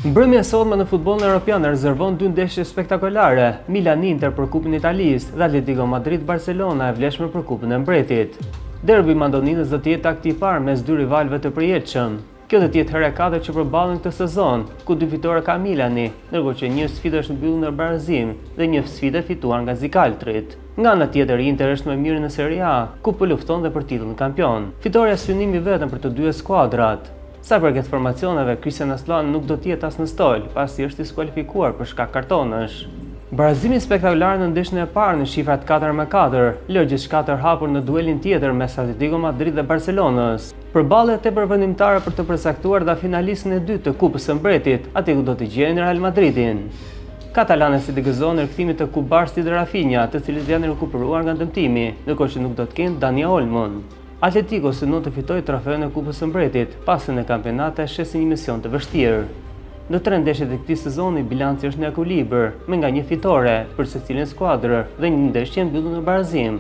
Mbrëmja e sotme në futbollin evropian rezervon dy ndeshje spektakolare, Milan-Inter për Kupën e Italisë dhe Atletico Madrid-Barcelona e vlefshme për Kupën e Mbretit. Derbi mandoninës do të jetë akti i parë mes dy rivalëve të përjetshëm. Kjo do të jetë hera e katërt që përballen këtë sezon, ku dy fitore ka Milani, ndërkohë që një sfidë është mbyllur në barazim dhe një sfidë fituar nga Zikaltrit. Nga ana tjetër, Inter është më mirë në Serie A, ku po lufton dhe për titullin kampion. Fitoria është synimi vetëm për të dy skuadrat. Sa përket formacioneve, Christian Aslan nuk do të jetë as në stol, pasi është diskualifikuar për shkak kartonësh. Barazimi spektakolar në ndeshjen e parë në shifrat 4-4, lë gjithçka të hapur në duelin tjetër mes Atletico Madrid dhe Barcelonës. Përballje tepër vendimtare për të përcaktuar dha finalistën e dytë të Kupës së Mbretit, aty ku do të gjejnë Real Madridin. Katalanët si të gëzojnë rikthimit të Kubarstit dhe Rafinha, të cilët janë rikuperuar nga dëmtimi, ndërkohë që nuk do të kenë Dani Olmon. Atletico synon të fitojë trofeun e Kupës së Mbretit, pasi në kampionat shesin një mision të vështirë. Në 3 ndeshjet e këtij sezoni bilanci është në ekuilibër, me nga një fitore për secilin skuadër dhe një ndeshje mbyllur në barazim.